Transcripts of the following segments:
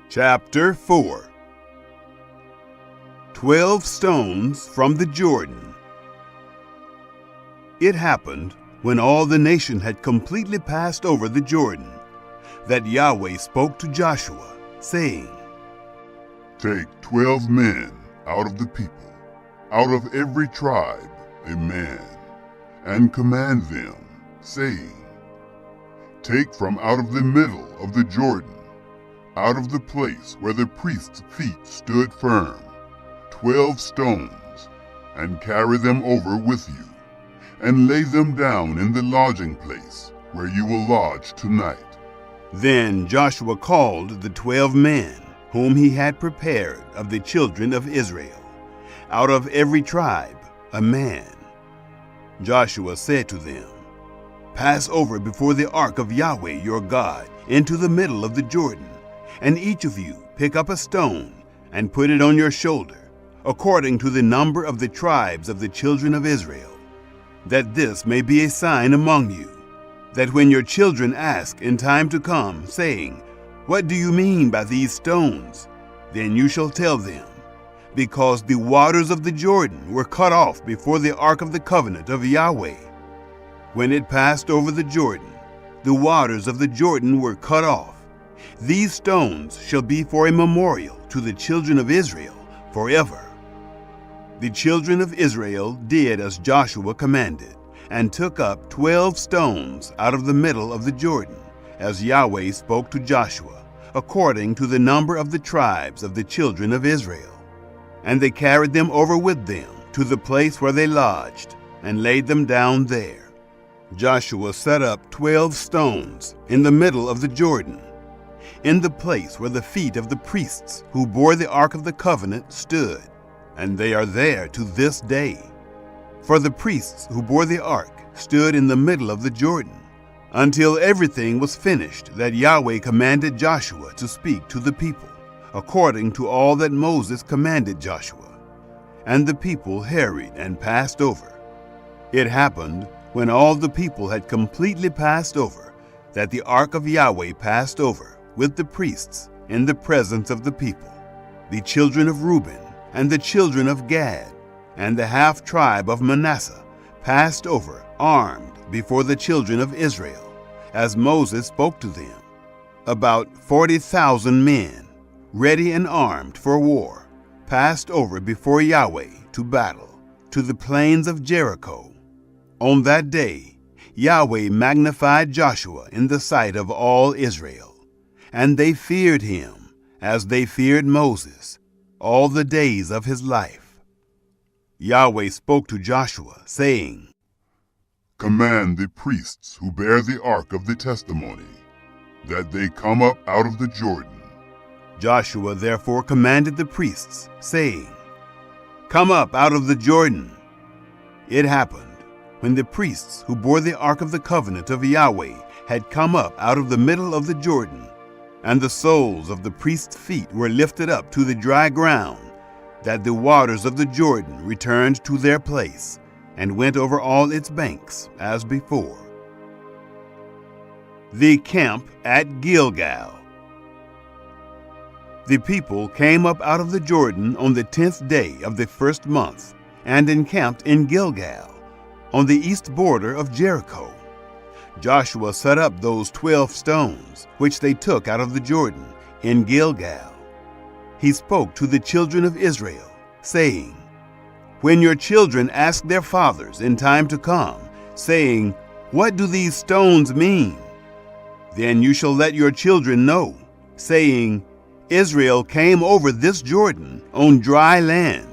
Chapter 4. 12 Stones from the Jordan. It happened, when all the nation had completely passed over the Jordan, that Yahweh spoke to Joshua, saying, Take 12 men out of the people, out of every tribe a man, and command them, saying, Take from out of the middle of the Jordan, out of the place where the priest's feet stood firm, 12 stones, and carry them over with you, and lay them down in the lodging place where you will lodge tonight. Then Joshua called the 12 men whom he had prepared of the children of Israel, out of every tribe a man. Joshua said to them, Pass over before the ark of Yahweh your God into the middle of the Jordan, and each of you pick up a stone and put it on your shoulder, according to the number of the tribes of the children of Israel, that this may be a sign among you, that when your children ask in time to come, saying, What do you mean by these stones? Then you shall tell them, Because the waters of the Jordan were cut off before the ark of the covenant of Yahweh. When it passed over the Jordan, the waters of the Jordan were cut off. These stones shall be for a memorial to the children of Israel forever. The children of Israel did as Joshua commanded, and took up 12 stones out of the middle of the Jordan, as Yahweh spoke to Joshua, according to the number of the tribes of the children of Israel. And they carried them over with them to the place where they lodged, and laid them down there. Joshua set up 12 stones in the middle of the Jordan, in the place where the feet of the priests who bore the ark of the covenant stood, and they are there to this day. For the priests who bore the ark stood in the middle of the Jordan, until everything was finished that Yahweh commanded Joshua to speak to the people, according to all that Moses commanded Joshua. And the people hurried and passed over. It happened, when all the people had completely passed over, that the ark of Yahweh passed over with the priests in the presence of the people. The children of Reuben and the children of Gad and the half-tribe of Manasseh passed over armed before the children of Israel, as Moses spoke to them. About 40,000 men, ready and armed for war, passed over before Yahweh to battle, to the plains of Jericho. On that day, Yahweh magnified Joshua in the sight of all Israel, and they feared him as they feared Moses all the days of his life. Yahweh spoke to Joshua, saying, Command the priests who bear the ark of the testimony, that they come up out of the Jordan. Joshua therefore commanded the priests, saying, Come up out of the Jordan. It happened, when the priests who bore the ark of the covenant of Yahweh had come up out of the middle of the Jordan, and the soles of the priests' feet were lifted up to the dry ground, that the waters of the Jordan returned to their place, and went over all its banks as before. The camp at Gilgal. The people came up out of the Jordan on the 10th day of the first month, and encamped in Gilgal, on the east border of Jericho. Joshua set up those 12 stones, which they took out of the Jordan, in Gilgal. He spoke to the children of Israel, saying, When your children ask their fathers in time to come, saying, What do these stones mean? Then you shall let your children know, saying, Israel came over this Jordan on dry land.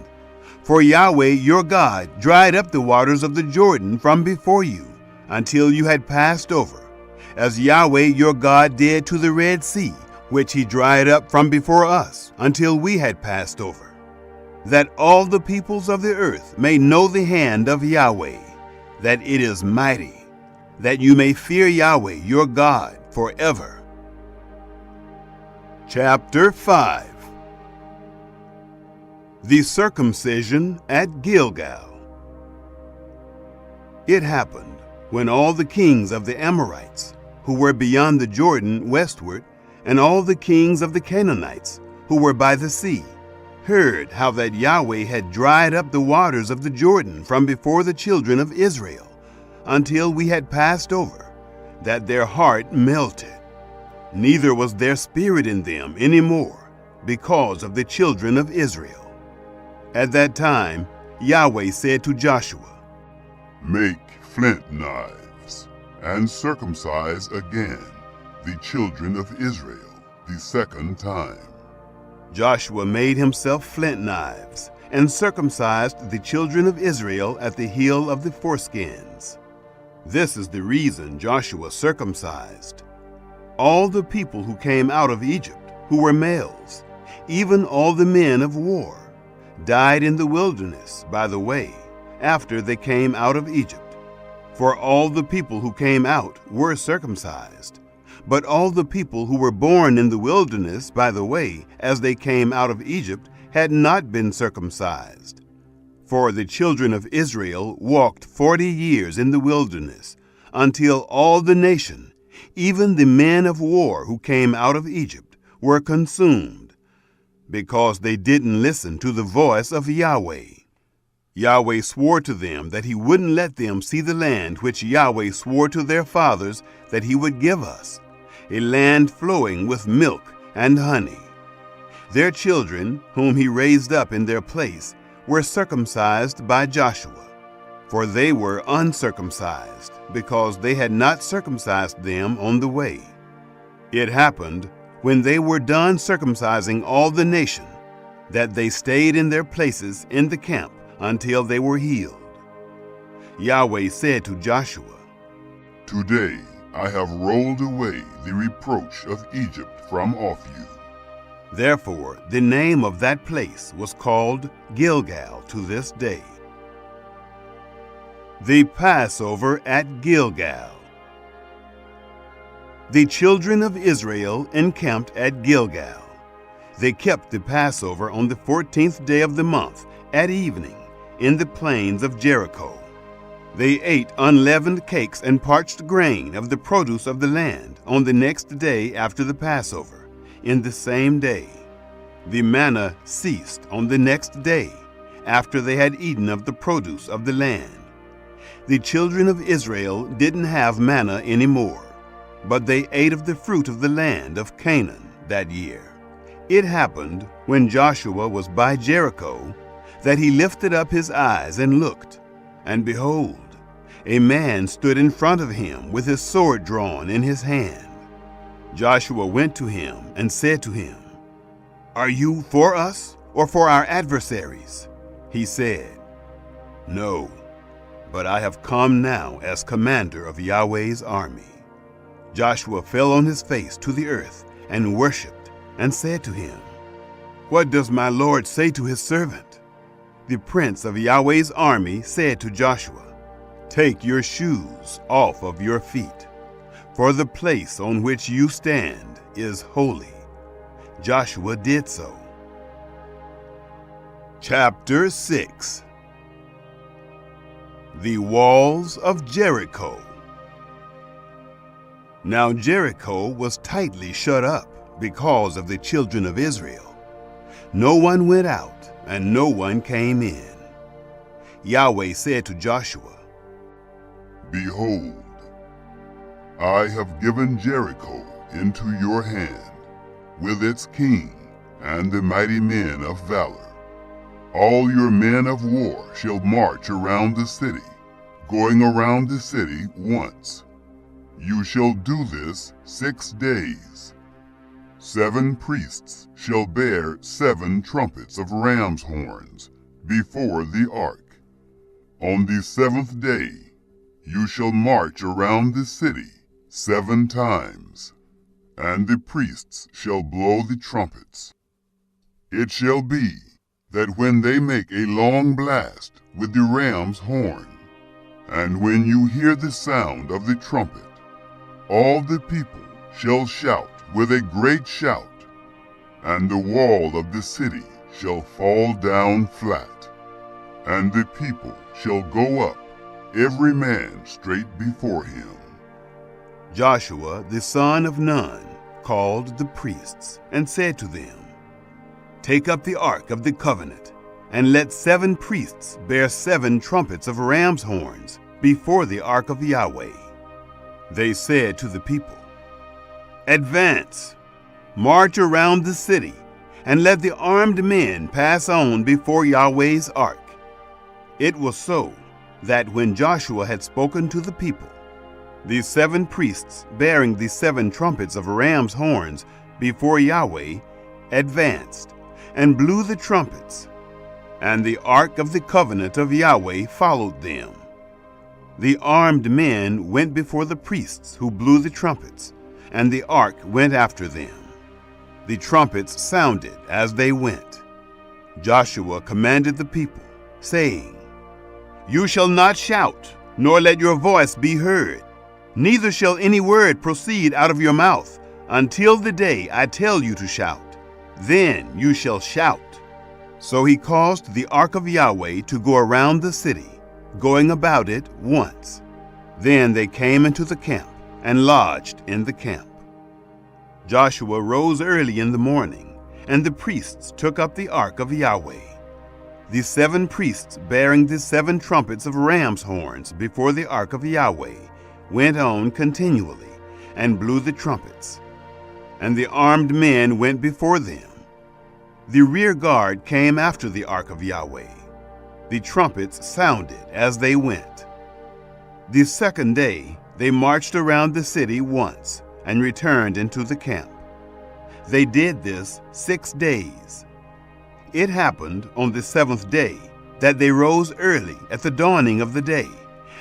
For Yahweh your God dried up the waters of the Jordan from before you, until you had passed over, as Yahweh your God did to the Red Sea, which he dried up from before us, until we had passed over, that all the peoples of the earth may know the hand of Yahweh, that it is mighty, that you may fear Yahweh your God forever. Chapter 5. The circumcision at Gilgal. It happened, when all the kings of the Amorites, who were beyond the Jordan westward, And all the kings of the Canaanites, who were by the sea, heard how that Yahweh had dried up the waters of the Jordan from before the children of Israel, until we had passed over, that their heart melted. Neither was there spirit in them any more, because of the children of Israel. At that time Yahweh said to Joshua, Make flint knives, and circumcise again the children of Israel the second time. Joshua made himself flint knives, and circumcised the children of Israel at the hill of the foreskins. This is the reason Joshua circumcised all the people who came out of Egypt, who were males, even all the men of war, died in the wilderness by the way, after they came out of Egypt. For all the people who came out were circumcised, but all the people who were born in the wilderness by the way, as they came out of Egypt, had not been circumcised. For the children of Israel walked 40 years in the wilderness, until all the nation, even the men of war who came out of Egypt, were consumed, because they didn't listen to the voice of Yahweh. Yahweh swore to them that he wouldn't let them see the land which Yahweh swore to their fathers that he would give us, a land flowing with milk and honey. Their children, whom he raised up in their place, were circumcised by Joshua, for they were uncircumcised, because they had not circumcised them on the way. It happened, when they were done circumcising all the nation, that they stayed in their places in the camp until they were healed. Yahweh said to Joshua, Today I have rolled away the reproach of Egypt from off you. Therefore the name of that place was called Gilgal to this day. The Passover at Gilgal. The children of Israel encamped at Gilgal. They kept the Passover on the 14th day of the month at evening in the plains of Jericho. They ate unleavened cakes and parched grain of the produce of the land on the next day after the Passover, in the same day. The manna ceased on the next day, after they had eaten of the produce of the land. The children of Israel didn't have manna anymore, but they ate of the fruit of the land of Canaan that year. It happened, when Joshua was by Jericho, that he lifted up his eyes and looked, and behold, a man stood in front of him with his sword drawn in his hand. Joshua went to him and said to him, Are you for us or for our adversaries? He said, No, but I have come now as commander of Yahweh's army. Joshua fell on his face to the earth and worshipped, and said to him, What does my Lord say to his servant? The prince of Yahweh's army said to Joshua, Take your shoes off of your feet, for the place on which you stand is holy. Joshua did so. Chapter 6. The walls of Jericho. Now Jericho was tightly shut up because of the children of Israel. No one went out, and no one came in. Yahweh said to Joshua, Behold, I have given Jericho into your hand, with its king and the mighty men of valor. All your men of war shall march around the city, going around the city once. You shall do this 6 days. 7 priests shall bear 7 trumpets of ram's horns before the ark. On the 7th day you shall march around the city 7 times, and the priests shall blow the trumpets. It shall be that when they make a long blast with the ram's horn, and when you hear the sound of the trumpet, all the people shall shout with a great shout, and the wall of the city shall fall down flat, and the people shall go up, every man straight before him. Joshua the son of Nun called the priests and said to them, "Take up the ark of the covenant, and let 7 priests bear 7 trumpets of ram's horns before the ark of Yahweh." They said to the people, "Advance, march around the city, and let the armed men pass on before Yahweh's ark." It was so that when Joshua had spoken to the people, the 7 priests bearing the 7 trumpets of ram's horns before Yahweh advanced and blew the trumpets, and the ark of the covenant of Yahweh followed them. The armed men went before the priests who blew the trumpets, and the ark went after them. The trumpets sounded as they went. Joshua commanded the people, saying, "You shall not shout, nor let your voice be heard, neither shall any word proceed out of your mouth until the day I tell you to shout. Then you shall shout." So he caused the ark of Yahweh to go around the city, going about it once. Then they came into the camp and lodged in the camp. Joshua rose early in the morning, and the priests took up the ark of Yahweh. The 7 priests bearing the 7 trumpets of ram's horns before the ark of Yahweh went on continually and blew the trumpets, and the armed men went before them. The rear guard came after the ark of Yahweh. The trumpets sounded as they went. The second day they marched around the city once and returned into the camp. They did this 6 days. It happened on the 7th day that they rose early at the dawning of the day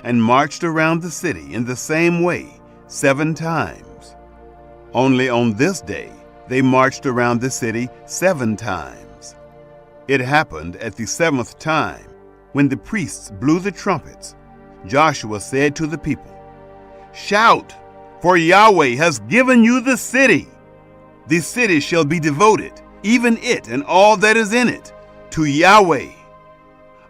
and marched around the city in the same way 7 times. Only on this day they marched around the city 7 times. It happened at the 7th time, when the priests blew the trumpets, Joshua said to the people, "Shout, for Yahweh has given you the city. The city shall be devoted, even it and all that is in it, to Yahweh.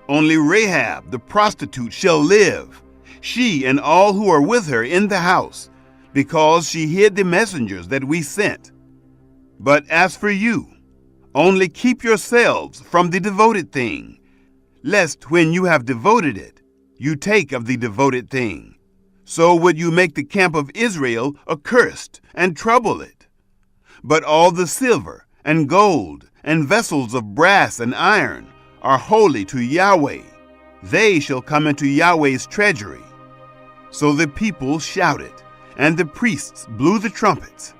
Only Rahab the prostitute shall live, she and all who are with her in the house, because she hid the messengers that we sent. But as for you, only keep yourselves from the devoted thing, lest when you have devoted it, you take of the devoted thing. So would you make the camp of Israel accursed and trouble it. But all the silver and gold and vessels of brass and iron are holy to Yahweh. They shall come into Yahweh's treasury." So the people shouted, and the priests blew the trumpets.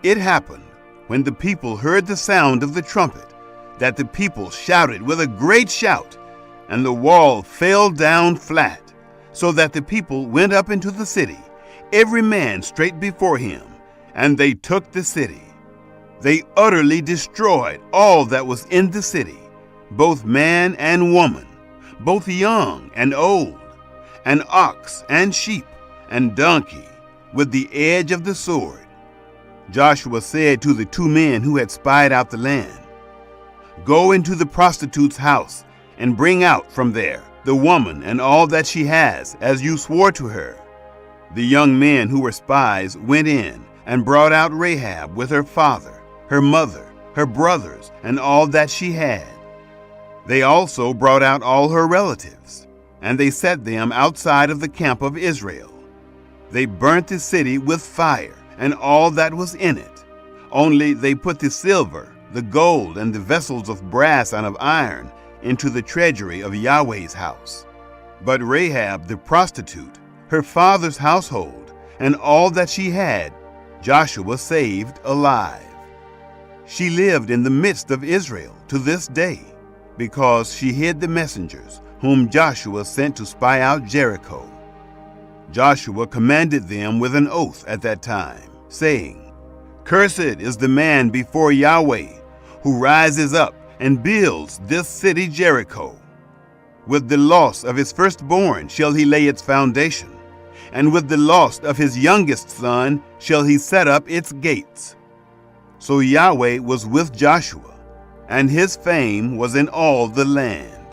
It happened, when the people heard the sound of the trumpet, that the people shouted with a great shout, and the wall fell down flat, so that the people went up into the city, every man straight before him, and they took the city. They utterly destroyed all that was in the city, both man and woman, both young and old, and ox and sheep and donkey, with the edge of the sword. Joshua said to the 2 men who had spied out the land, "Go into the prostitute's house and bring out from there the woman and all that she has, as you swore to her." The young men who were spies went in and brought out Rahab with her father, her mother, her brothers, and all that she had. They also brought out all her relatives, and they set them outside of the camp of Israel. They burnt the city with fire and all that was in it. Only they put the silver, the gold, and the vessels of brass and of iron into the treasury of Yahweh's house. But Rahab the prostitute, her father's household, and all that she had, Joshua saved alive. She lived in the midst of Israel to this day, because she hid the messengers whom Joshua sent to spy out Jericho. Joshua commanded them with an oath at that time, saying, "Cursed is the man before Yahweh, who rises up and builds this city Jericho. With the loss of his firstborn shall he lay its foundation, and with the loss of his youngest son shall he set up its gates." So Yahweh was with Joshua, and his fame was in all the land.